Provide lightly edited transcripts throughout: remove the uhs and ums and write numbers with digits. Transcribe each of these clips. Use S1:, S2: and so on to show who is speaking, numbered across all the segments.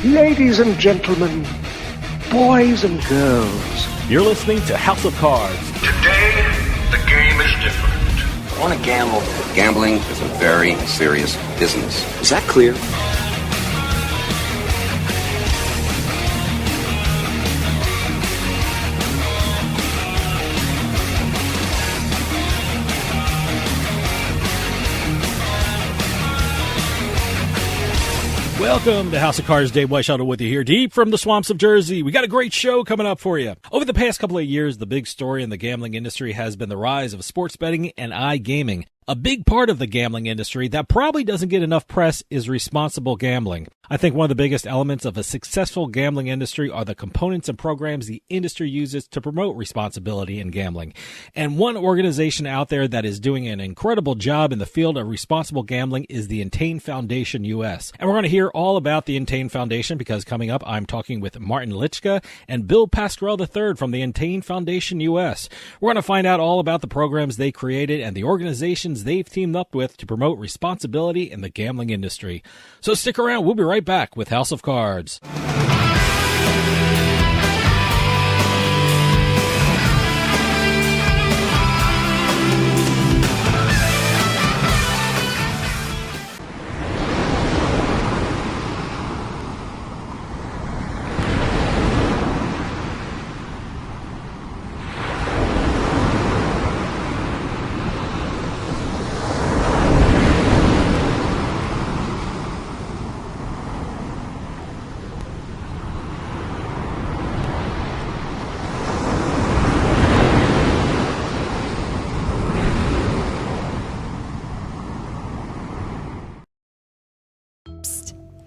S1: Ladies and gentlemen, boys and girls.
S2: You're listening to House of Cards.
S3: Today, the game is different.
S4: I want to gamble. Gambling is a very serious business. Is that clear?
S2: Welcome to House of Cards. Dave Weishaupt with you here, deep from the swamps of Jersey. We got a great show coming up for you. Over the past couple of years, the big story in the gambling industry has been the rise of sports betting and iGaming. A big part of the gambling industry that probably doesn't get enough press is responsible gambling. I think one of the biggest elements of a successful gambling industry are the components and programs the industry uses to promote responsibility in gambling. And one organization out there that is doing an incredible job in the field of responsible gambling is the Entain Foundation US. And we're going to hear all about the Entain Foundation because coming up, I'm talking with Martin Lycka and Bill Pascrell III from the Entain Foundation US. We're going to find out all about the programs they created and the organizations they've teamed up with to promote responsibility in the gambling industry. So stick around. We'll be right back with House of Cards.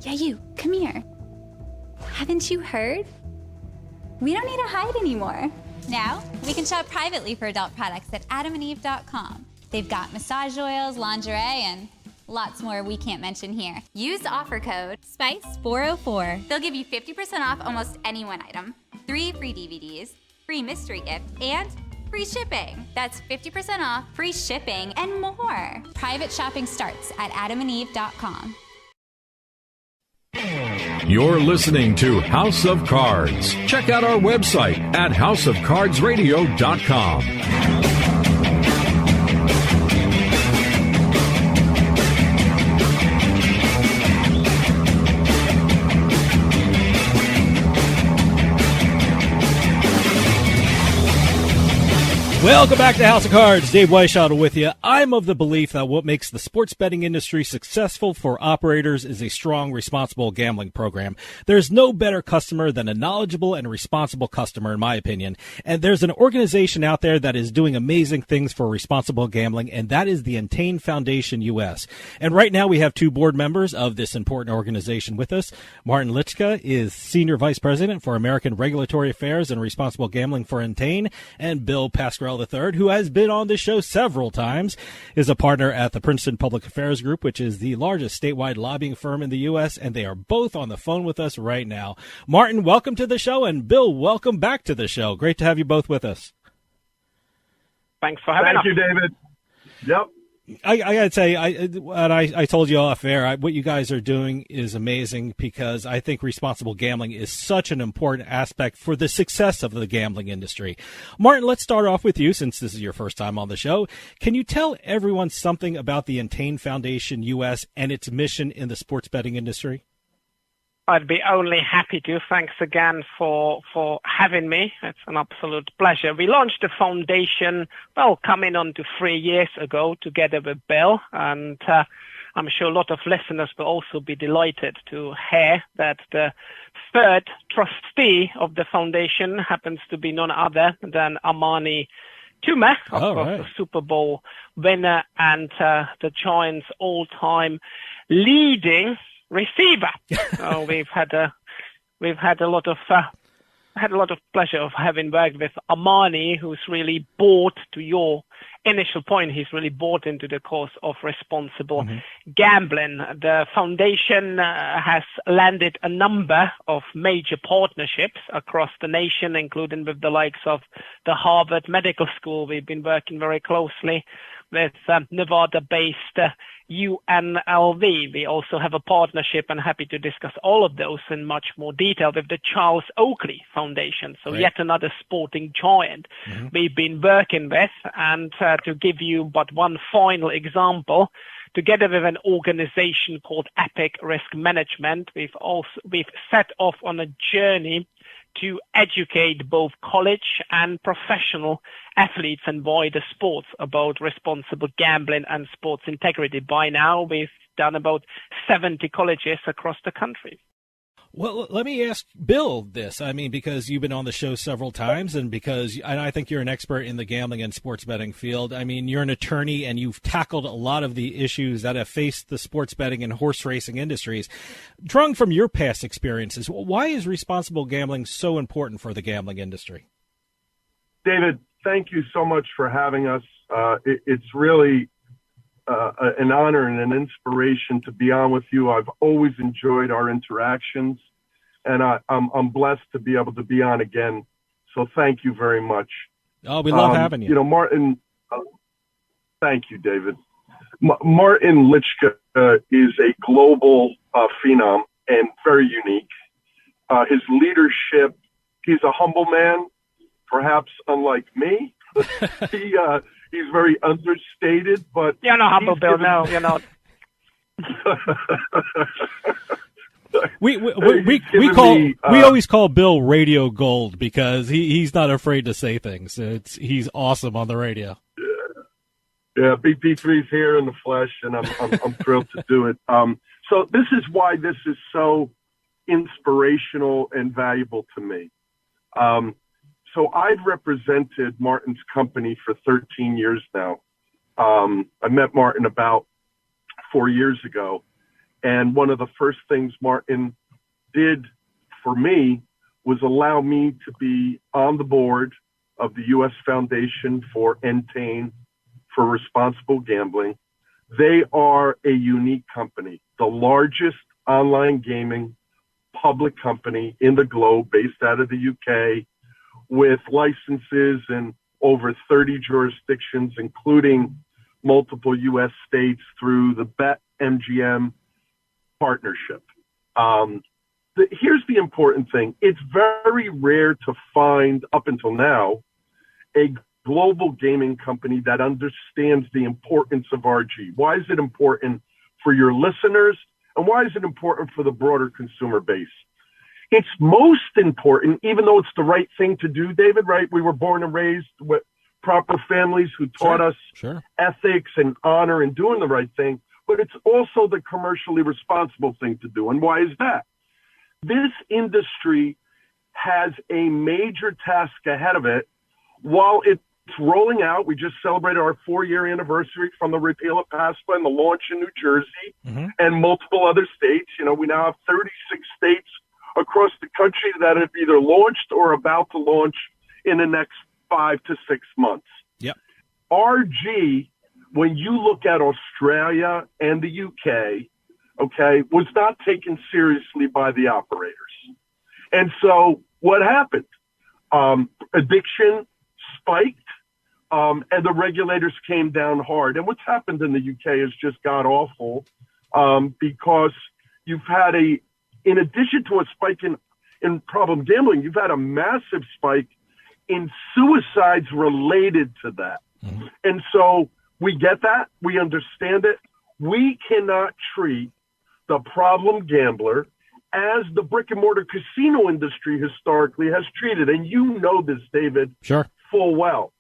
S5: Yeah, you, come here. Haven't you heard? We don't need to hide anymore.
S6: Now, we can shop privately for adult products at adamandeve.com. They've got massage oils, lingerie, and lots more we can't mention here. Use offer code SPICE404. They'll give you 50% off almost any one item, 3 free DVDs, free mystery gift, and free shipping. That's 50% off, free shipping, and more. Private shopping starts at adamandeve.com.
S7: You're listening to House of Cards. Check out our website at houseofcardsradio.com.
S2: Welcome back to House of Cards. Dave Weishaupt with you. I'm of the belief that what makes the sports betting industry successful for operators is a strong, responsible gambling program. There's no better customer than a knowledgeable and responsible customer, in my opinion. And there's an organization out there that is doing amazing things for responsible gambling, and that is the Entain Foundation US. And right now we have 2 board members of this important organization with us. Martin Lycka is Senior Vice President for American Regulatory Affairs and Responsible Gambling for Entain, and Bill Pascrell III, who has been on this show several times, is a partner at the Princeton Public Affairs Group, which is the largest statewide lobbying firm in the U.S., and they are both on the phone with us right now. Martin, welcome to the show, and Bill, welcome back to the show. Great to have you both with us.
S8: Thanks for having us.
S9: Thank you, David. Yep.
S2: I gotta say, I told you off air, what you guys are doing is amazing because I think responsible gambling is such an important aspect for the success of the gambling industry. Martin, let's start off with you since this is your first time on the show. Can you tell everyone something about the Entain Foundation US and its mission in the sports betting industry?
S8: I'd be only happy to. Thanks again for having me. It's an absolute pleasure. We launched the foundation, coming on to 3 years ago together with Bill, and I'm sure a lot of listeners will also be delighted to hear that the third trustee of the foundation happens to be none other than Armani Tuma, of course, the Super Bowl winner and the Giants' all-time leading receiver. So we've had a lot of pleasure of having worked with Armani, who's really bought, to your initial point, he's really bought into the cause of responsible gambling. The foundation has landed a number of major partnerships across the nation, including with the likes of the Harvard Medical School. We've been working very closely with Nevada-based UNLV. We also have a partnership, and happy to discuss all of those in much more detail, with the Charles Oakley Foundation. So yet another sporting giant we've been working with. And to give you but one final example, together with an organization called Epic Risk Management, we've set off on a journey to educate both college and professional athletes and wider sports about responsible gambling and sports integrity. By now, we've done about 70 colleges across the country.
S2: Well, let me ask Bill this. I mean, because you've been on the show several times, and because I think you're an expert in the gambling and sports betting field. I mean, you're an attorney, and you've tackled a lot of the issues that have faced the sports betting and horse racing industries. Drawing from your past experiences, why is responsible gambling so important for the gambling industry?
S9: David, thank you so much for having us. It's really an honor and an inspiration to be on with you. I've always enjoyed our interactions, and I'm blessed to be able to be on again. So thank you very much.
S2: Oh, we love having you.
S9: You know, Martin, thank you, David. Martin Lycka is a global phenom and very unique. His leadership, he's a humble man, perhaps unlike me. He's very understated, but
S8: you're not humble, Bill. No, you're not.
S2: We always call Bill Radio Gold because he's not afraid to say things. He's awesome on the radio.
S9: Yeah, BP3's here in the flesh, and I'm thrilled to do it. So this is why this is so inspirational and valuable to me. So I've represented Martin's company for 13 years now. I met Martin about 4 years ago. And one of the first things Martin did for me was allow me to be on the board of the U.S. Foundation for Entain for Responsible Gambling. They are a unique company, the largest online gaming public company in the globe, based out of the UK, with licenses in over 30 jurisdictions, including multiple U.S. states through the BetMGM partnership. Here's the important thing. It's very rare to find, up until now, a global gaming company that understands the importance of RG. Why is it important for your listeners, and why is it important for the broader consumer base? It's most important, even though it's the right thing to do, David, right? We were born and raised with proper families who taught us ethics and honor and doing the right thing, but it's also the commercially responsible thing to do. And why is that? This industry has a major task ahead of it while it's rolling out. We just celebrated our 4-year anniversary from the repeal of Pascrell and the launch in New Jersey and multiple other states. You know, we now have 36 states across the country that have either launched or about to launch in the next 5 to 6 months.
S2: Yep.
S9: RG, when you look at Australia and the UK, okay, was not taken seriously by the operators. And so what happened? Addiction spiked, and the regulators came down hard. And what's happened in the UK is just god awful, because you've had in addition to a spike in problem gambling, you've had a massive spike in suicides related to that. And so we get that. We understand it. We cannot treat the problem gambler as the brick and mortar casino industry historically has treated. And you know this, David, full well.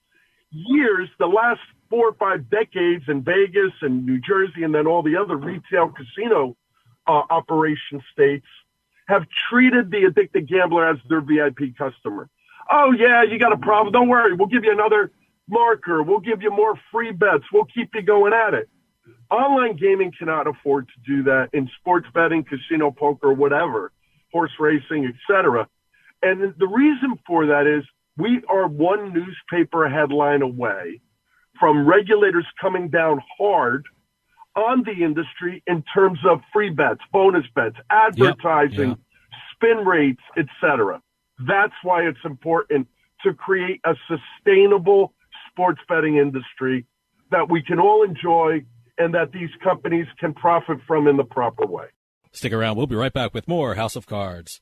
S9: The last 4 or 5 decades in Vegas and New Jersey and then all the other retail casino operation states have treated the addicted gambler as their VIP customer. Oh, yeah, you got a problem. Don't worry. We'll give you another marker. We'll give you more free bets. We'll keep you going at it. Online gaming cannot afford to do that in sports betting, casino, poker, whatever, horse racing, etc. And the reason for that is we are one newspaper headline away from regulators coming down hard on the industry in terms of free bets, bonus bets, advertising, spin rates, etc. That's why it's important to create a sustainable sports betting industry that we can all enjoy and that these companies can profit from in the proper way.
S2: Stick around. We'll be right back with more House of Cards.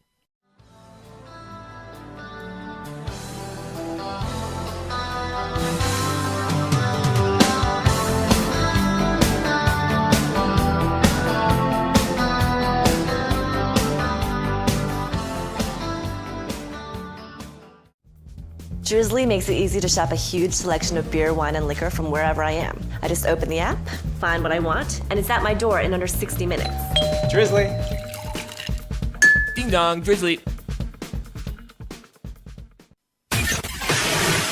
S10: Drizzly makes it easy to shop a huge selection of beer, wine, and liquor from wherever I am. I just open the app, find what I want, and it's at my door in under 60 minutes.
S11: Drizzly. Ding dong, Drizzly.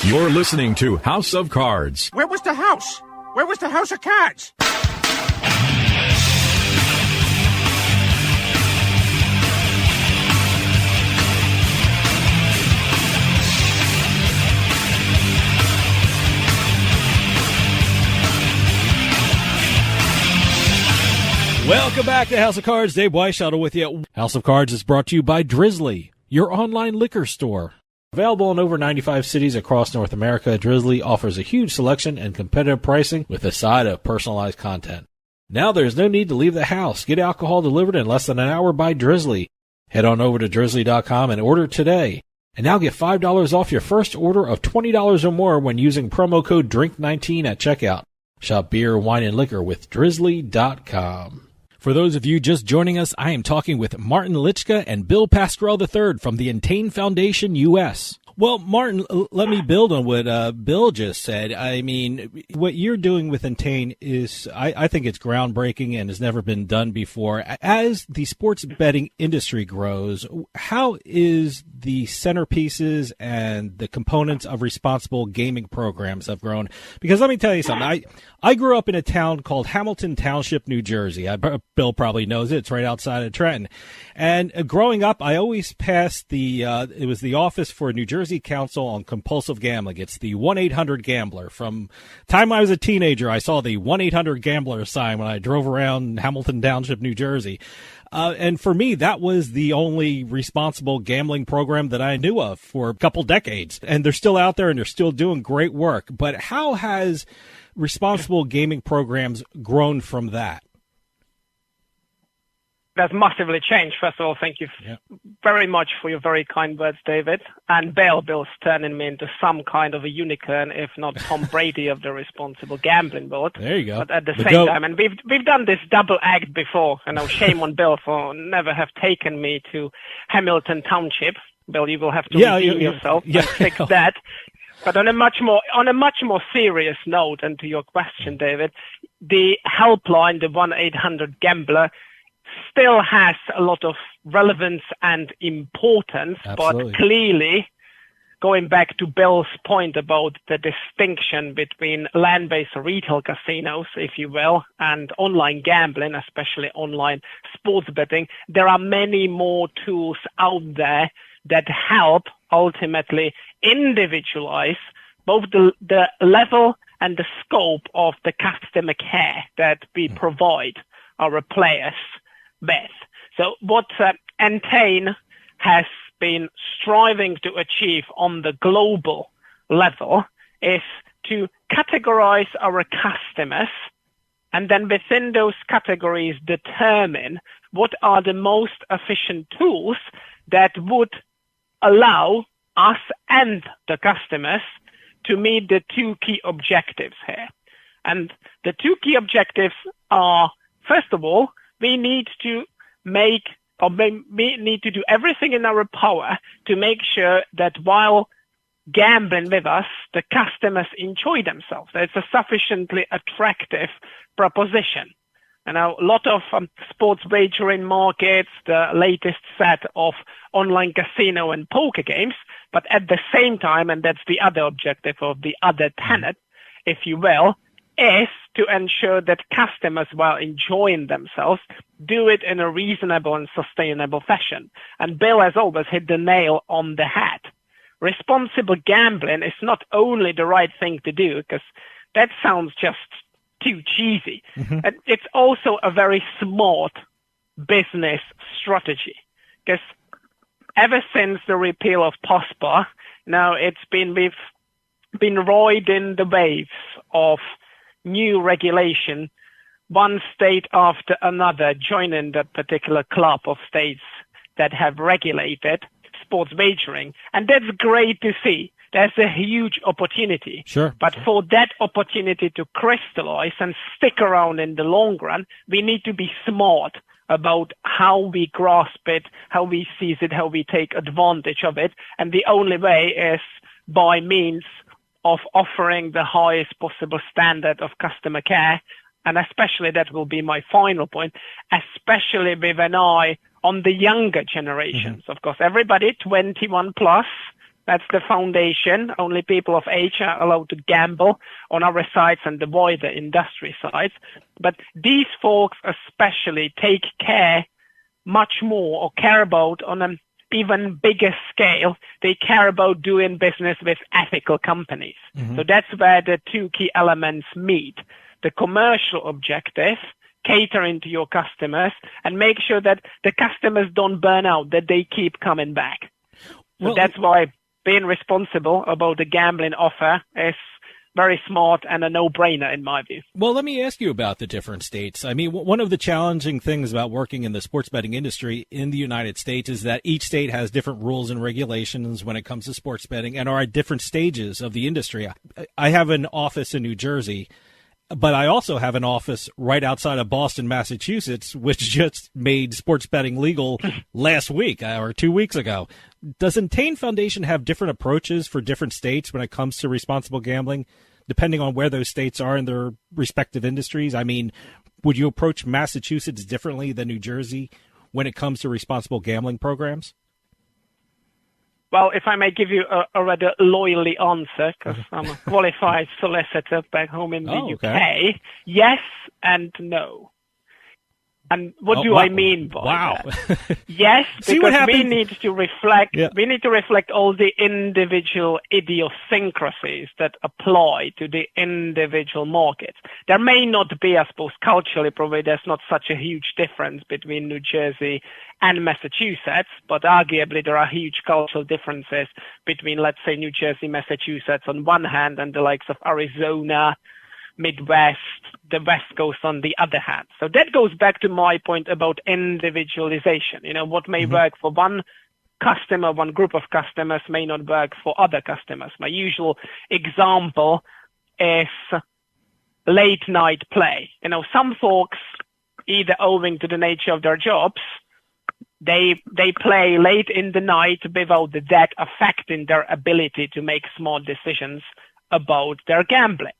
S7: You're listening to House of Cards.
S12: Where was the house? Where was the House of Cards?
S2: Welcome back to House of Cards. Dave Weishuttle with you. House of Cards is brought to you by Drizzly, your online liquor store. Available in over 95 cities across North America, Drizzly offers a huge selection and competitive pricing with a side of personalized content. Now there's no need to leave the house. Get alcohol delivered in less than an hour by Drizzly. Head on over to drizzly.com and order today. And now get $5 off your first order of $20 or more when using promo code DRINK19 at checkout. Shop beer, wine, and liquor with drizzly.com. For those of you just joining us, I am talking with Martin Lycka and Bill Pascrell III from the Entain Foundation US. Well, Martin, let me build on what Bill just said. I mean, what you're doing with Entain is, I think it's groundbreaking and has never been done before. As the sports betting industry grows, how is the centerpieces and the components of responsible gaming programs have grown? Because let me tell you something. I grew up in a town called Hamilton Township, New Jersey. Bill probably knows it. It's right outside of Trenton. And growing up, I always passed it was the Office for New Jersey Council on Compulsive Gambling. It's the 1-800-GAMBLER. From time I was a teenager, I saw the 1-800-GAMBLER sign when I drove around Hamilton Township, New Jersey. And for me, that was the only responsible gambling program that I knew of for a couple decades. And they're still out there and they're still doing great work. But how has responsible gaming programs grown from that?
S8: That's massively changed. First of all, thank you very much for your very kind words, David. And Bill's turning me into some kind of a unicorn, if not Tom Brady of the responsible gambling world.
S2: There you go.
S8: But at the same time, and we've done this double act before. You know, shame on Bill for never have taken me to Hamilton Township. Bill, you will have to redeem yourself and fix that. But on a much more serious note, and to your question, David, the helpline, the 1-800-GAMBLER, still has a lot of relevance and importance.
S2: Absolutely.
S8: But clearly, going back to Bill's point about the distinction between land-based retail casinos, if you will, and online gambling, especially online sports betting, there are many more tools out there that help ultimately individualize both the level and the scope of the customer care that we provide our players with. So what Entain has been striving to achieve on the global level is to categorize our customers and then within those categories determine what are the most efficient tools that would allow us and the customers to meet the two key objectives here. And the two key objectives are, first of all, we need to do everything in our power to make sure that while gambling with us, the customers enjoy themselves. It's a sufficiently attractive proposition. And a lot of sports wagering markets, the latest set of online casino and poker games, but at the same time, and that's the other objective of the other tenet, if you will, is to ensure that customers, while enjoying themselves, do it in a reasonable and sustainable fashion. And Bill has always hit the nail on the head. Responsible gambling is not only the right thing to do, because that sounds just too cheesy. And it's also a very smart business strategy, because ever since the repeal of POSPA, now we've been riding the waves of new regulation one state after another joining that particular club of states that have regulated sports wagering. And that's great to see. There's a huge opportunity.
S2: Sure.
S8: But for that opportunity to crystallize and stick around in the long run, we need to be smart about how we grasp it, how we seize it, how we take advantage of it. And the only way is by means of offering the highest possible standard of customer care. And especially, that will be my final point, especially with an eye on the younger generations. Of course, everybody 21 plus, that's the foundation. Only people of age are allowed to gamble on our sites and the wider industry sites. But these folks especially take care much more, or care about on an even bigger scale. They care about doing business with ethical companies. So that's where the two key elements meet. The commercial objective, catering to your customers, and make sure that the customers don't burn out, that they keep coming back. So that's why being responsible about the gambling offer is very smart and a no-brainer in my view.
S2: Well, let me ask you about the different states. I mean, one of the challenging things about working in the sports betting industry in the United States is that each state has different rules and regulations when it comes to sports betting and are at different stages of the industry. I have an office in New Jersey, but I also have an office right outside of Boston, Massachusetts, which just made sports betting legal last week or 2 weeks ago. Does Entain Foundation have different approaches for different states when it comes to responsible gambling, depending on where those states are in their respective industries? I mean, would you approach Massachusetts differently than New Jersey when it comes to responsible gambling programs?
S8: Well, if I may give you a rather loyally answer, because I'm a qualified solicitor back home in the UK, yes and no. And what do I mean by that? Yes, because we need to reflect. We need to reflect all the individual idiosyncrasies that apply to the individual markets. There may not be, I suppose, culturally, probably there's not such a huge difference between New Jersey and Massachusetts, but arguably there are huge cultural differences between, let's say, New Jersey, Massachusetts on one hand, and the likes of Arizona, Midwest, the West Coast on the other hand. So that goes back to my point about individualization. You know, what may work for one customer, one group of customers may not work for other customers. My usual example is late night play. You know, some folks, either owing to the nature of their jobs, they play late in the night without that affecting their ability to make smart decisions about their gambling.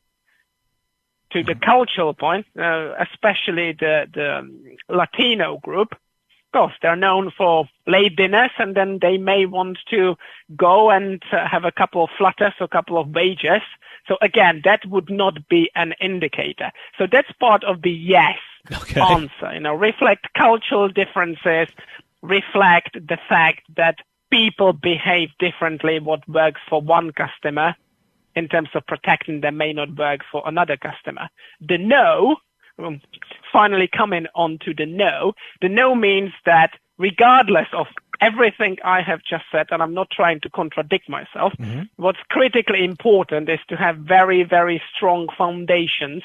S8: To the cultural point, especially the Latino group, of course, they're known for late dinners, and then they may want to go and have a couple of flutters, a couple of wagers. So again, that would not be an indicator. So that's part of the yes answer. You know, reflect cultural differences, reflect the fact that people behave differently. What works for one customer in terms of protecting them may not work for another customer. The no, finally coming on to the no means that regardless of everything I have just said, and I'm not trying to contradict myself, what's critically important is to have very, very strong foundations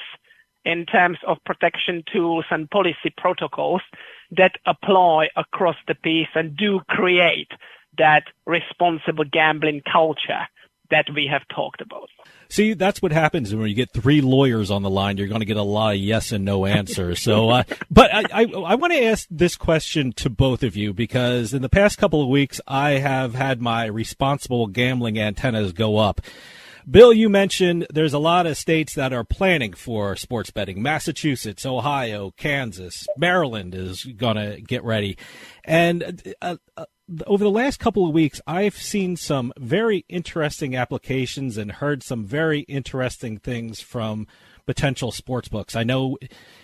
S8: in terms of protection tools and policy protocols that apply across the piece and do create that responsible gambling culture that we have talked about.
S2: See, that's what happens when you get three lawyers on the line. You're going to get a lot of yes and no answers. So, but I want to ask this question to both of you, because in the past couple of weeks, I have had my responsible gambling antennas go up. Bill, you mentioned there's a lot of states that are planning for sports betting. Massachusetts, Ohio, Kansas, Maryland is going to get ready. And over the last couple of weeks, I've seen some very interesting applications and heard some very interesting things from potential sports books. I know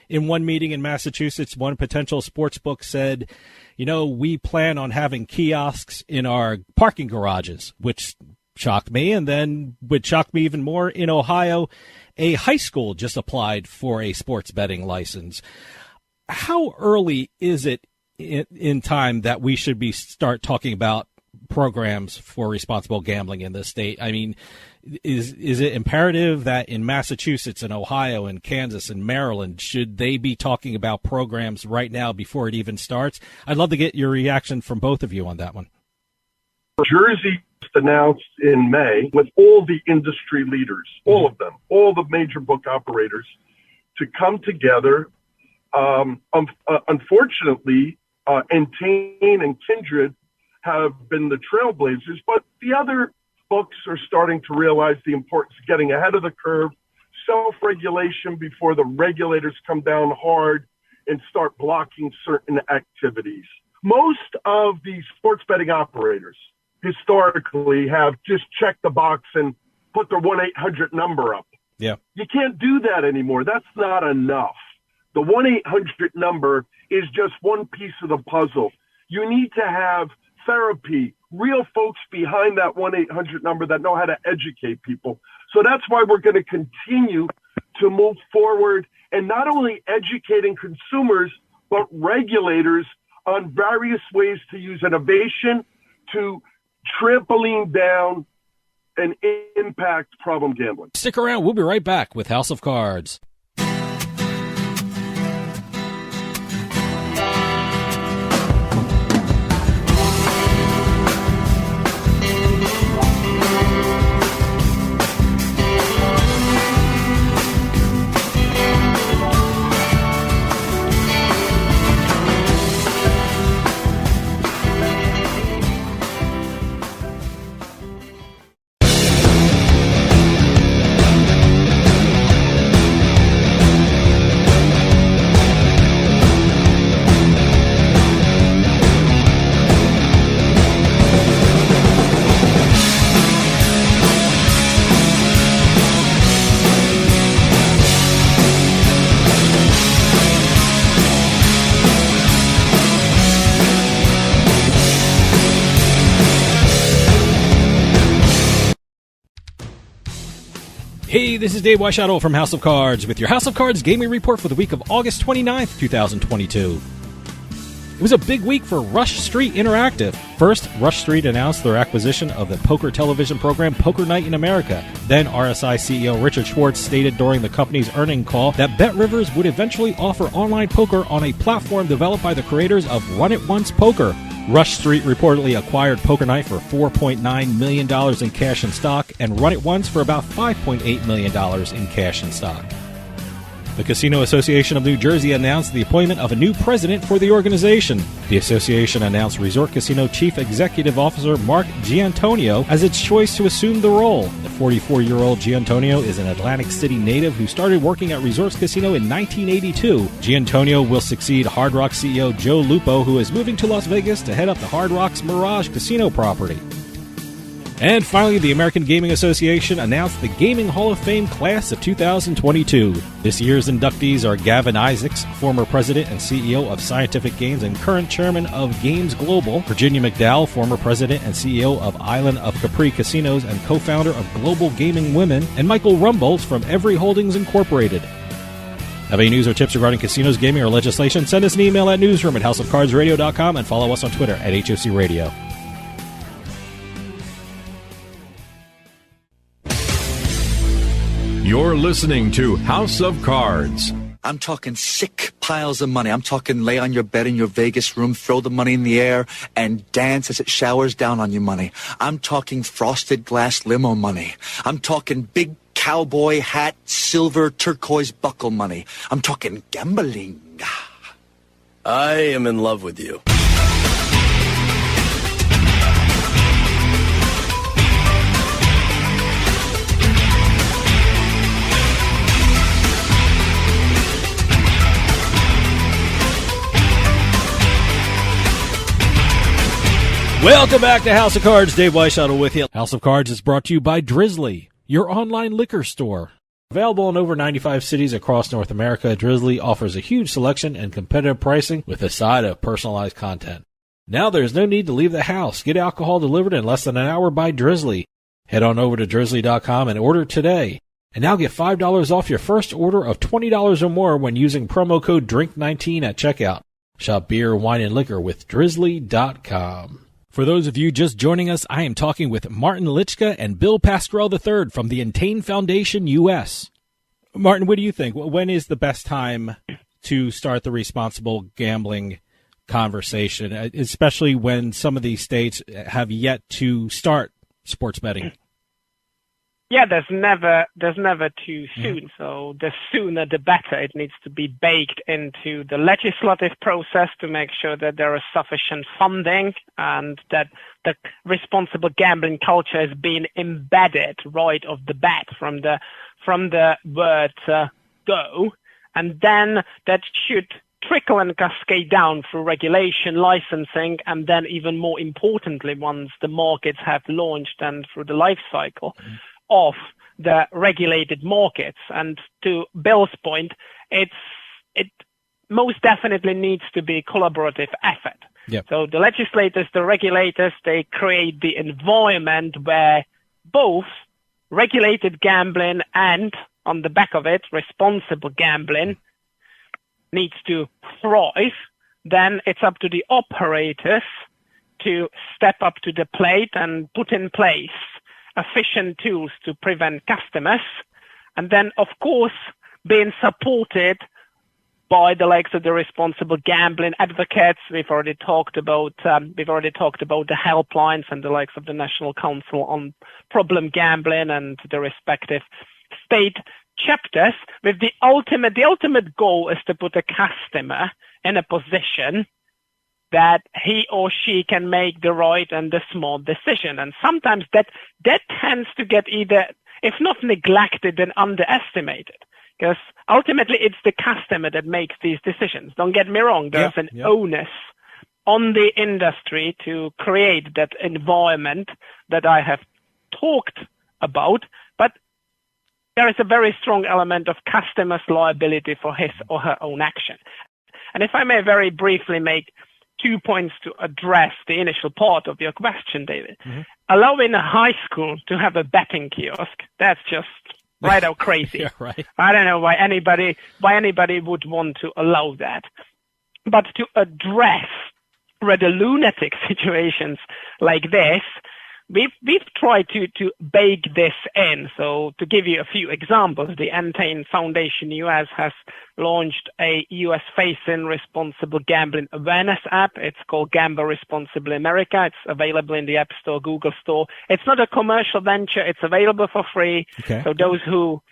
S2: in one meeting in Massachusetts, one potential sports book said, you know, we plan on having kiosks in our parking garages, which shocked me. And then would shock me even more, in Ohio, a high school just applied for a sports betting license. How early is it in time that we should be start talking about programs for responsible gambling in this state? I mean, is it imperative that in Massachusetts and Ohio and Kansas and Maryland, should they be talking about programs right now before it even starts? I'd love to get your reaction from both of you on that one.
S9: Jersey announced in May with all the industry leaders, all of them, all the major book operators, to come together. Unfortunately, Entain and Kindred have been the trailblazers, but the other books are starting to realize the importance of getting ahead of the curve, self-regulation before the regulators come down hard and start blocking certain activities. Most of the sports betting operators historically have just checked the box and put their 1-800 number up.
S2: Yeah.
S9: You can't do that anymore. That's not enough. The 1-800 number is just one piece of the puzzle. You need to have therapy, real folks behind that 1-800 number that know how to educate people. So that's why we're going to continue to move forward and not only educating consumers, but regulators on various ways to use innovation to trampoline down and impact problem gambling.
S2: Stick around. We'll be right back with House of Cards. Hey, this is Dave Weishottle from House of Cards with your House of Cards gaming report for the week of August 29th, 2022. It was a big week for Rush Street Interactive. First, Rush Street announced their acquisition of the poker television program Poker Night in America. Then RSI CEO Richard Schwartz stated during the company's earnings call that BetRivers would eventually offer online poker on a platform developed by the creators of Run It Once Poker. Rush Street reportedly acquired Poker Night for $4.9 million in cash and stock and Run It Once for about $5.8 million in cash and stock. The Casino Association of New Jersey announced the appointment of a new president for the organization. The association announced Resort Casino Chief Executive Officer Mark Giantonio as its choice to assume the role. The 44-year-old Giantonio is an Atlantic City native who started working at Resorts Casino in 1982. Giantonio will succeed Hard Rock CEO Joe Lupo, who is moving to Las Vegas to head up the Hard Rock's Mirage Casino property. And finally, the American Gaming Association announced the Gaming Hall of Fame class of 2022. This year's inductees are Gavin Isaacs, former president and CEO of Scientific Games and current chairman of Games Global, Virginia McDowell, former president and CEO of Island of Capri Casinos and co-founder of Global Gaming Women, and Michael Rumboltz from Every Holdings Incorporated. Have any news or tips regarding casinos, gaming, or legislation? Send us an email at newsroom@houseofcardsradio.com and follow us on Twitter at HOC Radio.
S7: You're listening to House of Cards.
S13: I'm talking sick piles of money. I'm talking lay on your bed in your Vegas room, throw the money in the air, and dance as it showers down on you money. I'm talking frosted glass limo money. I'm talking big cowboy hat, silver turquoise buckle money. I'm talking gambling.
S14: I am in love with you.
S2: Welcome back to House of Cards. Dave Weishottle with you. House of Cards is brought to you by Drizzly, your online liquor store. Available in over 95 cities across North America, Drizzly offers a huge selection and competitive pricing with a side of personalized content. Now there's no need to leave the house. Get alcohol delivered in less than an hour by Drizzly. Head on over to drizzly.com and order today. And now get $5 off your first order of $20 or more when using promo code DRINK19 at checkout. Shop beer, wine, and liquor with drizzly.com. For those of you just joining us, I am talking with Martin Lycka and Bill Pascrell III from the Entain Foundation US. Martin, what do you think? When is the best time to start the responsible gambling conversation, especially when some of these states have yet to start sports betting?
S8: Yeah, there's never too soon. So the sooner the better. It needs to be baked into the legislative process to make sure that there is sufficient funding and that the responsible gambling culture is being embedded right off the bat from the word go, and then that should trickle and cascade down through regulation, licensing, and then even more importantly, once the markets have launched and through the life cycle of the regulated markets. And to Bill's point, it most definitely needs to be a collaborative effort.
S2: Yep.
S8: So the legislators, the regulators, they create the environment where both regulated gambling and, on the back of it, responsible gambling needs to thrive. Then it's up to the operators to step up to the plate and put in place efficient tools to prevent customers, and then of course being supported by the likes of the responsible gambling advocates. We've already talked about the helplines and the likes of the National Council on Problem Gambling and the respective state chapters. With the ultimate goal is to put a customer in a position that he or she can make the right and the smart decision. And sometimes that tends to get either, if not neglected, then underestimated. Because ultimately it's the customer that makes these decisions. Don't get me wrong, there's an onus on the industry to create that environment that I have talked about, but there is a very strong element of customer's liability for his or her own action. And if I may very briefly make 2 points to address the initial part of your question, David. Allowing a high school to have a betting kiosk, that's just right out crazy.
S2: Yeah, right.
S8: I don't know why anybody would want to allow that. But to address rather lunatic situations like this, we've tried to bake this in. So to give you a few examples, the Entain Foundation US has launched a US-facing responsible gambling awareness app. It's called Gamble Responsibly America. It's available in the App Store, Google Store. It's not a commercial venture. It's available for free.
S2: Okay.
S8: So those who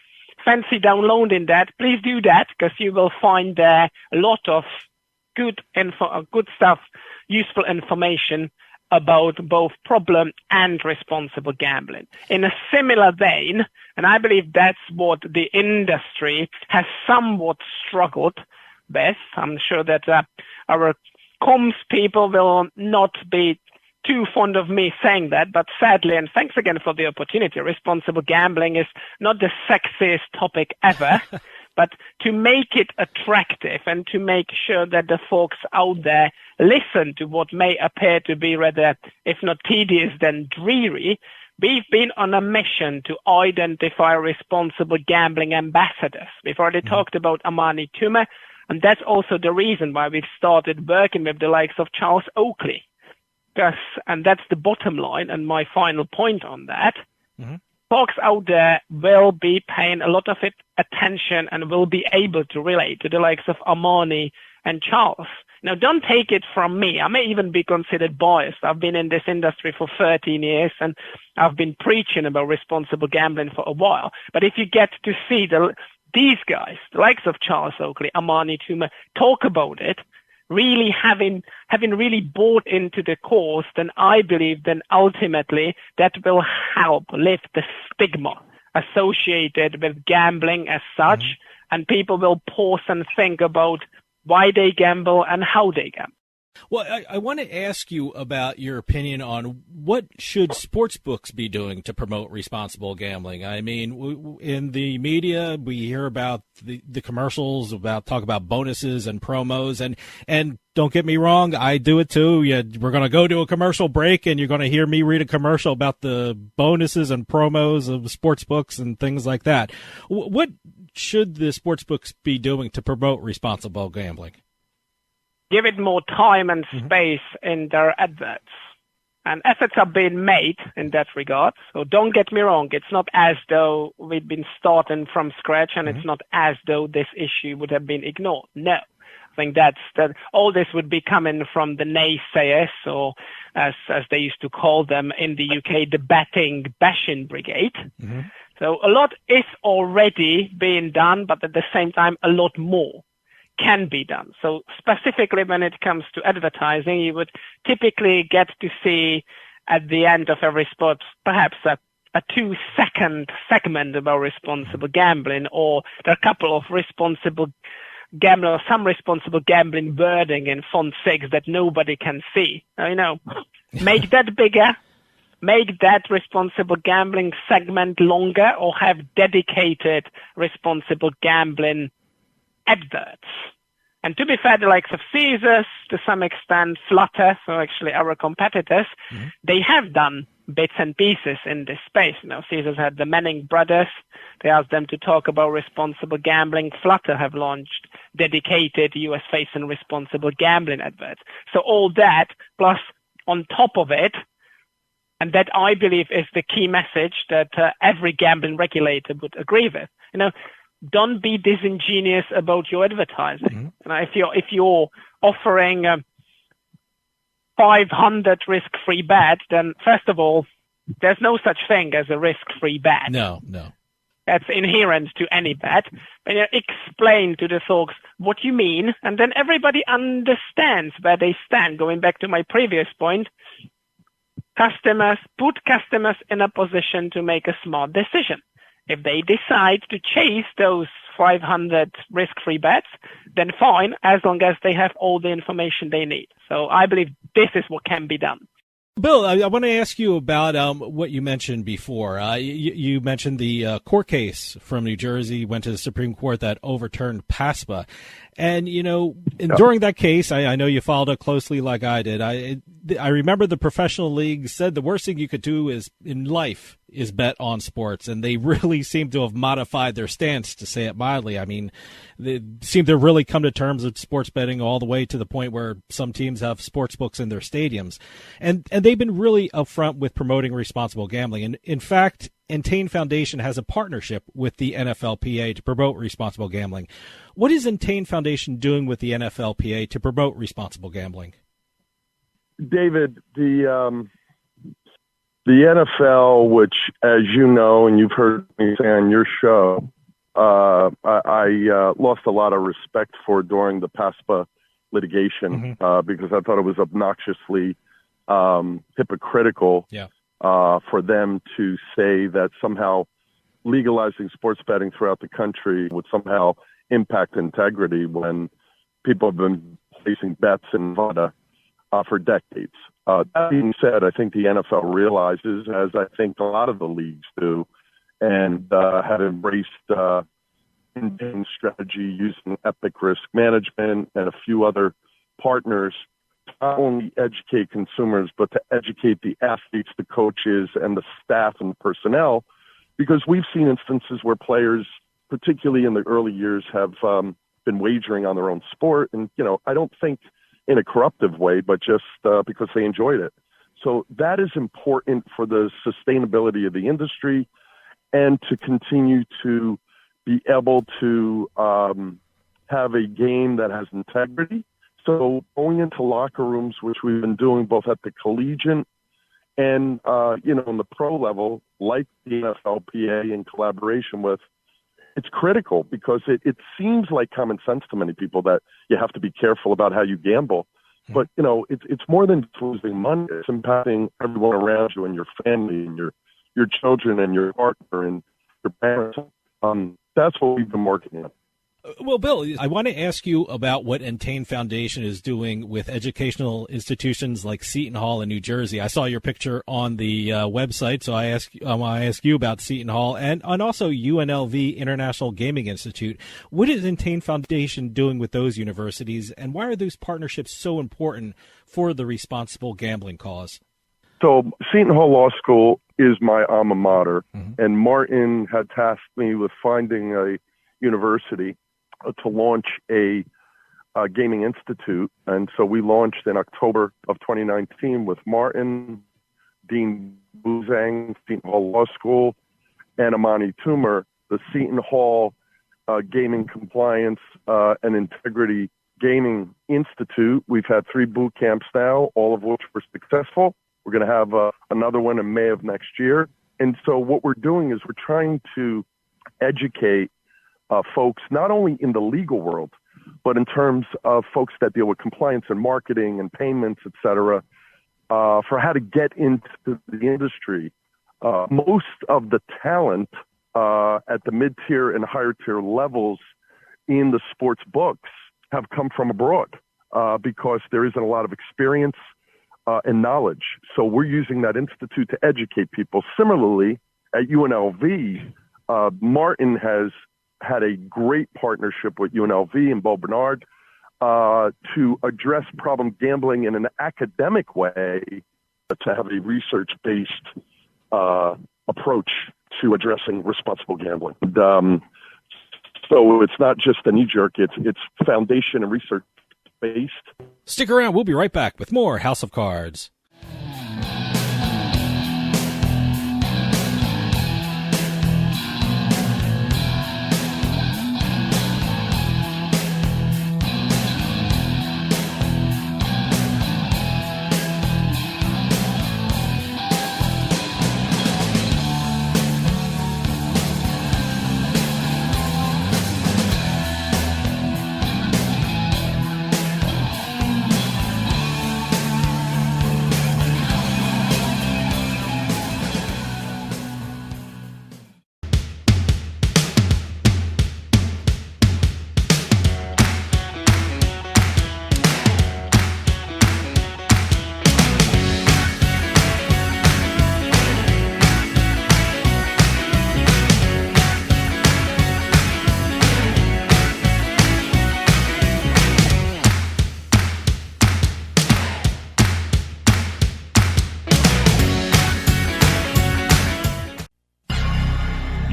S8: fancy downloading that, please do that, because you will find there a lot of good stuff, useful information about both problem and responsible gambling. In a similar vein, and I believe that's what the industry has somewhat struggled with. I'm sure that our comms people will not be too fond of me saying that, but sadly, and thanks again for the opportunity, responsible gambling is not the sexiest topic ever. But to make it attractive and to make sure that the folks out there listen to what may appear to be rather, if not tedious, then dreary, we've been on a mission to identify responsible gambling ambassadors. We've already talked about Amani Tuma, and that's also the reason why we've started working with the likes of Charles Oakley. And that's the bottom line, and my final point on that. Folks out there will be paying a lot of attention and will be able to relate to the likes of Armani and Charles. Now, don't take it from me. I may even be considered biased. I've been in this industry for 13 years, and I've been preaching about responsible gambling for a while. But if you get to see these guys, the likes of Charles Oakley, Armani Tuma, talk about it, really having really bought into the cause, then I believe then ultimately that will help lift the stigma associated with gambling as such, and people will pause and think about why they gamble and how they gamble.
S2: Well, I want to ask you about your opinion on what should sports books be doing to promote responsible gambling. I mean, in the media, we hear about the commercials, talk about bonuses and promos, and don't get me wrong, I do it too. We're going to go to a commercial break, and you're going to hear me read a commercial about the bonuses and promos of sports books and things like that. What should the sports books be doing to promote responsible gambling?
S8: Give it more time and space in their adverts. And efforts are being made in that regard. So don't get me wrong. It's not as though we've been starting from scratch, and it's not as though this issue would have been ignored. No. I think that all this would be coming from the naysayers, or as they used to call them in the UK, the bashing brigade. So a lot is already being done, but at the same time, a lot more can be done. So specifically when it comes to advertising, you would typically get to see at the end of every spot perhaps a 2-second segment about responsible gambling, or there are a couple of responsible gambling or some responsible gambling wording in font 6 that nobody can see. Make that bigger, make that responsible gambling segment longer, or have dedicated responsible gambling adverts. And to be fair, the likes of Caesars, to some extent, Flutter, so actually our competitors, they have done bits and pieces in this space. Caesars had the Manning brothers. They asked them to talk about responsible gambling. Flutter have launched dedicated US-facing responsible gambling adverts. So all that, plus on top of it, and that I believe is the key message that every gambling regulator would agree with. Don't be disingenuous about your advertising. If you're offering 500 risk-free bets, then first of all, there's no such thing as a risk-free bet.
S2: No.
S8: That's inherent to any bet. But explain to the folks what you mean, and then everybody understands where they stand. Going back to my previous point, put customers in a position to make a smart decision. If they decide to chase those 500 risk-free bets, then fine, as long as they have all the information they need. So I believe this is what can be done.
S2: Bill, I want to ask you about what you mentioned before. You mentioned the court case from New Jersey went to the Supreme Court that overturned PASPA. And, during that case, I know you followed it closely like I did. I remember the professional league said the worst thing you could do in life is bet on sports. And they really seem to have modified their stance, to say it mildly. I mean, they seem to really come to terms with sports betting all the way to the point where some teams have sports books in their stadiums. And they've been really upfront with promoting responsible gambling. And in fact, Entain Foundation has a partnership with the NFLPA to promote responsible gambling. What is Entain Foundation doing with the NFLPA to promote responsible gambling?
S9: David, the NFL, which, as you know, and you've heard me say on your show, I lost a lot of respect for during the PASPA litigation because I thought it was obnoxiously hypocritical.
S2: Yeah.
S9: For them to say that somehow legalizing sports betting throughout the country would somehow impact integrity when people have been placing bets in Nevada for decades. That being said, I think the NFL realizes, as I think a lot of the leagues do, and have embraced Entain strategy using Epic Risk Management and a few other partners, not only educate consumers, but to educate the athletes, the coaches, and the staff and the personnel, because we've seen instances where players, particularly in the early years, have been wagering on their own sport. And, I don't think in a corruptive way, but just because they enjoyed it. So that is important for the sustainability of the industry and to continue to be able to have a game that has integrity. So going into locker rooms, which we've been doing both at the collegiate and, in the pro level, like the NFLPA in collaboration with, it's critical because it seems like common sense to many people that you have to be careful about how you gamble. But, it's more than losing money. It's impacting everyone around you and your family and your children and your partner and your parents. That's what we've been working on.
S2: Well, Bill, I want to ask you about what Entain Foundation is doing with educational institutions like Seton Hall in New Jersey. I saw your picture on the website, so I want to ask you about Seton Hall and also UNLV International Gaming Institute. What is Entain Foundation doing with those universities, and why are those partnerships so important for the responsible gambling cause?
S9: So Seton Hall Law School is my alma mater, and Martin had tasked me with finding a university to launch a gaming institute. And so we launched in October of 2019 with Martin, Dean Buzang, Seton Hall Law School, and Amani Toomer, the Seton Hall Gaming Compliance and Integrity Gaming Institute. We've had 3 boot camps now, all of which were successful. We're going to have another one in May of next year. And so what we're doing is we're trying to educate folks, not only in the legal world, but in terms of folks that deal with compliance and marketing and payments, et cetera, for how to get into the industry. Most of the talent at the mid-tier and higher-tier levels in the sports books have come from abroad because there isn't a lot of experience and knowledge. So we're using that institute to educate people. Similarly, at UNLV, Martin has had a great partnership with UNLV and Bo Bernard to address problem gambling in an academic way, to have a research-based approach to addressing responsible gambling. And, so it's not just a knee-jerk, it's foundation and research-based.
S2: Stick around. We'll be right back with more House of Cards.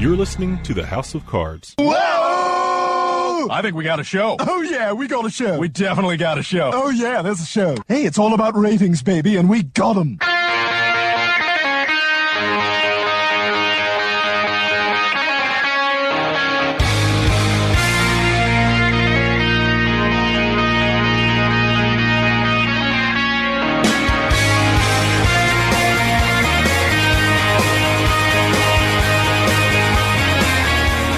S15: You're listening to the House of Cards.
S12: Whoa! I think we got a show. Oh, yeah, we got a show. We definitely got a show. Oh, yeah, there's a show. Hey, it's all about ratings, baby, and we got them.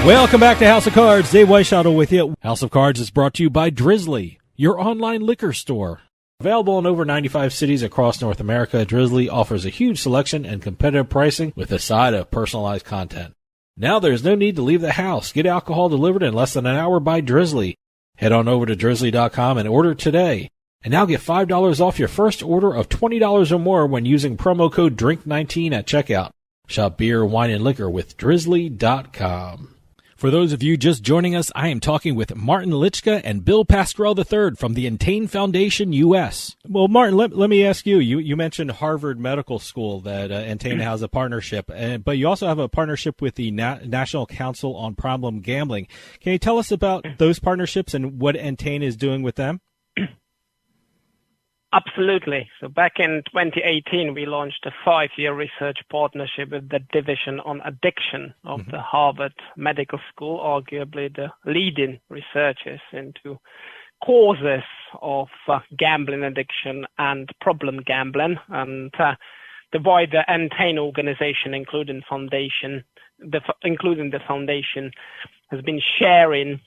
S2: Welcome back to House of Cards. Dave Weishottle with you. House of Cards is brought to you by Drizzly, your online liquor store. Available in over 95 cities across North America, Drizzly offers a huge selection and competitive pricing with a side of personalized content. Now there's no need to leave the house. Get alcohol delivered in less than an hour by Drizzly. Head on over to drizzly.com and order today. And now get $5 off your first order of $20 or more when using promo code DRINK19 at checkout. Shop beer, wine, and liquor with drizzly.com. For those of you just joining us, I am talking with Martin Lycka and Bill Pascrell III from the Entain Foundation US. Well, Martin, let me ask you. You mentioned Harvard Medical School that Entain has a partnership, but you also have a partnership with the National Council on Problem Gambling. Can you tell us about those partnerships and what Entain is doing with them?
S8: Absolutely. So back in 2018, we launched a 5-year research partnership with the Division on Addiction of the Harvard Medical School, arguably the leading researchers into causes of gambling addiction and problem gambling. And the wider Entain organization, including the foundation, has been sharing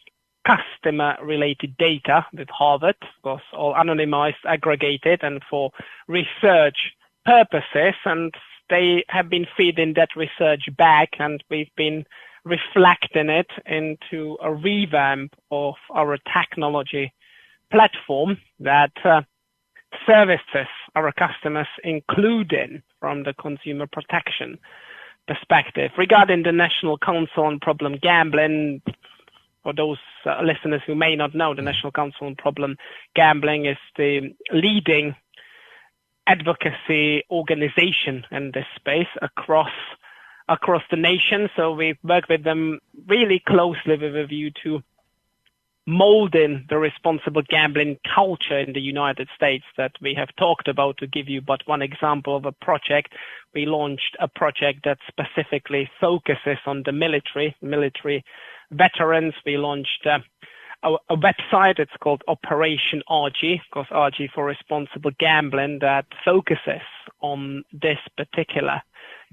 S8: customer-related data with Harvard, of course, all anonymized, aggregated, and for research purposes. And they have been feeding that research back, and we've been reflecting it into a revamp of our technology platform that services our customers, including from the consumer protection perspective. Regarding the National Council on Problem Gambling, for those listeners who may not know, the National Council on Problem Gambling is the leading advocacy organization in this space across the nation. So we work with them really closely with a view to molding the responsible gambling culture in the United States that we have talked about. To give you but one example of a project, we launched a project that specifically focuses on the military veterans. We launched a website. It's called Operation RG, of course, RG for Responsible Gambling, that focuses on this particular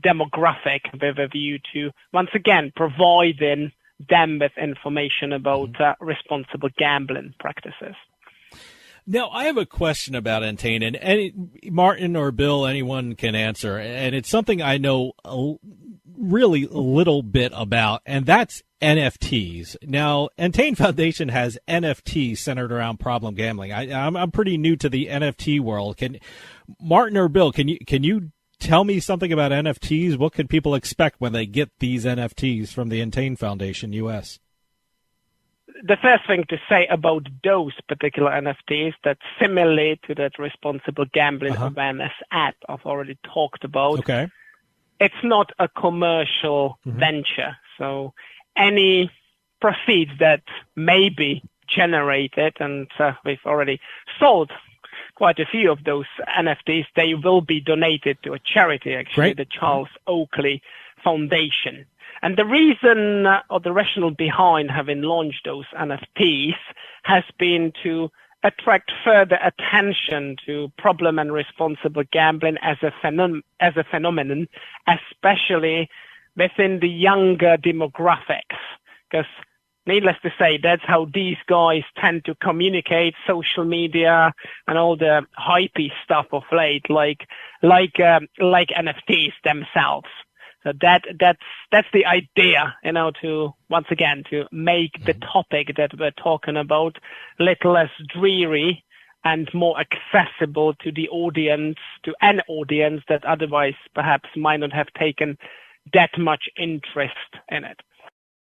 S8: demographic with a view to, once again, providing them with information about responsible gambling practices.
S2: Now, I have a question about Entain, and Martin or Bill, anyone can answer, and it's something I know really little bit about, and that's NFTs. Now, Entain Foundation has NFTs centered around problem gambling. I'm pretty new to the NFT world. Can Martin or Bill, can you tell me something about NFTs? What can people expect when they get these NFTs from the Entain Foundation US?
S8: The first thing to say about those particular NFTs, that similarly to that responsible gambling awareness app I've already talked about, it's not a commercial venture. So any proceeds that may be generated, and we've already sold quite a few of those NFTs, they will be donated to a charity, actually, the Charles Oakley Foundation. And the reason or the rationale behind having launched those NFTs has been to attract further attention to problem and responsible gambling as a phenomenon, especially within the younger demographics. Because needless to say, that's how these guys tend to communicate, social media and all the hypey stuff of late, like NFTs themselves. So that's the idea, to once again to make the topic that we're talking about a little less dreary and more accessible to the audience, to an audience that otherwise perhaps might not have taken that much interest in it.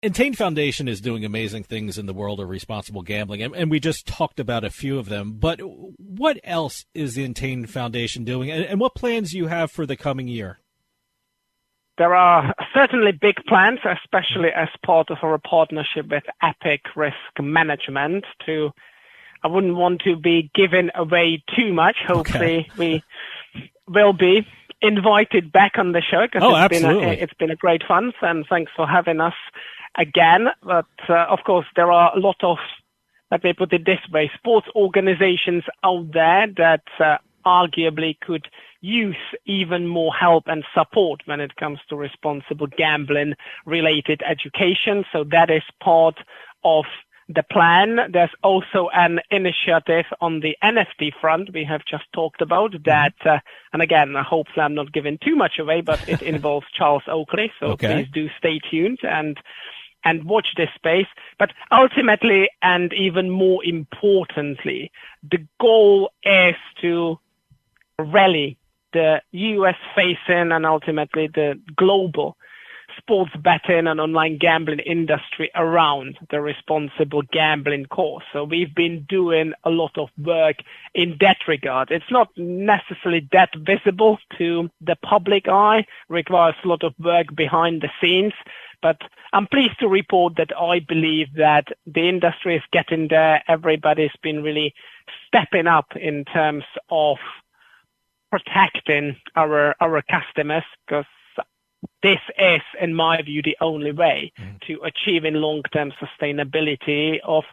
S2: Entain Foundation is doing amazing things in the world of responsible gambling, and we just talked about a few of them. But what else is the Entain Foundation doing, and what plans do you have for the coming year?
S8: There are certainly big plans, especially as part of our partnership with Epic Risk Management. I wouldn't want to be giving away too much. Hopefully we will be invited back on the show, because it's been a great fun, and thanks for having us again. But of course, there are a lot of, let me put it this way, sports organizations out there that arguably could use even more help and support when it comes to responsible gambling related education. So that is part of the plan. There's also an initiative on the NFT front we have just talked about that, and again, hopefully I'm not giving too much away, but it involves Charles Oakley. So please do stay tuned and watch this space. But ultimately, and even more importantly, the goal is to rally the US facing and ultimately the global sports betting and online gambling industry around the responsible gambling cause. So we've been doing a lot of work in that regard. It's not necessarily that visible to the public eye, requires a lot of work behind the scenes, but I'm pleased to report that I believe that the industry is getting there. Everybody's been really stepping up in terms of protecting our customers, because this is, in my view, the only way to achieving long-term sustainability of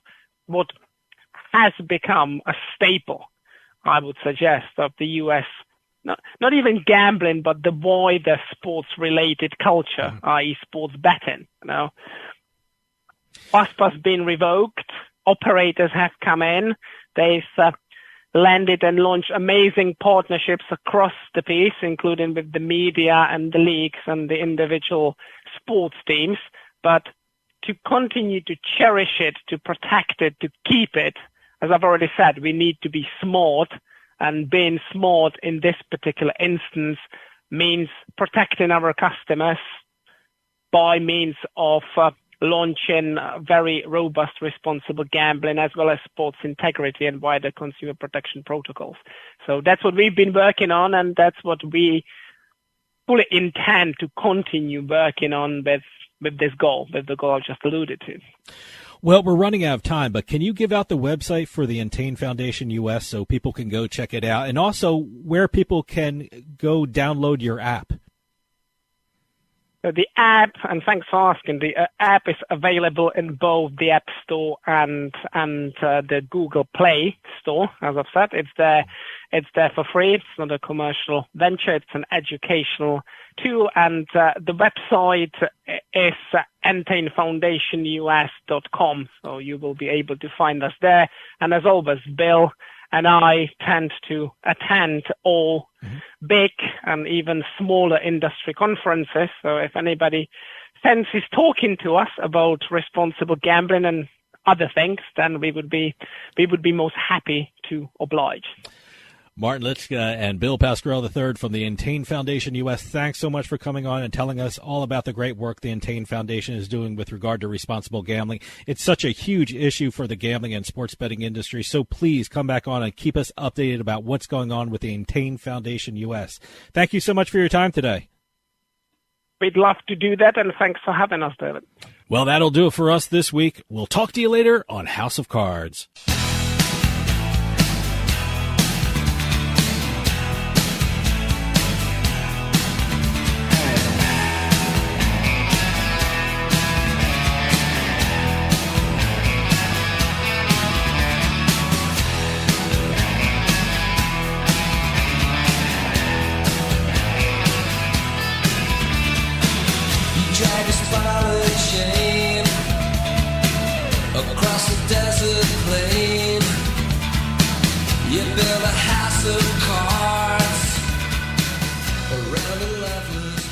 S8: what has become a staple, I would suggest, of the US, not even gambling, but the wider sports-related culture, i.e. sports betting. PASPA's been revoked. Operators have come in. They've landed and launched amazing partnerships across the piece, including with the media and the leagues and the individual sports teams. But to continue to cherish it, to protect it, to keep it, as I've already said, we need to be smart, and being smart in this particular instance means protecting our customers by means of launching very robust responsible gambling, as well as sports integrity and wider consumer protection protocols. So that's what we've been working on, and that's what we fully intend to continue working on with this goal, with the goal I just alluded to.
S2: Well, we're running out of time, but can you give out the website for the Entain Foundation US so people can go check it out, and also where people can go download your app?
S8: So the app, and thanks for asking, the app is available in both the App Store and the Google Play Store. As I've said, it's there for free. It's not a commercial venture. It's an educational tool, and the website is entainfoundationus.com. So you will be able to find us there. And as always, Bill and I tend to attend all big and even smaller industry conferences. So if anybody fancies talking to us about responsible gambling and other things, then we would be most happy to oblige.
S2: Martin Lycka and Bill Pascrell III from the Entain Foundation US, thanks so much for coming on and telling us all about the great work the Entain Foundation is doing with regard to responsible gambling. It's such a huge issue for the gambling and sports betting industry, so please come back on and keep us updated about what's going on with the Entain Foundation US. Thank you so much for your time today.
S8: We'd love to do that, and thanks for having us, David.
S2: Well, that'll do it for us this week. We'll talk to you later on House of Cards.
S16: Drag a spotted chain across the desert plain. You build a house of cards around a loveless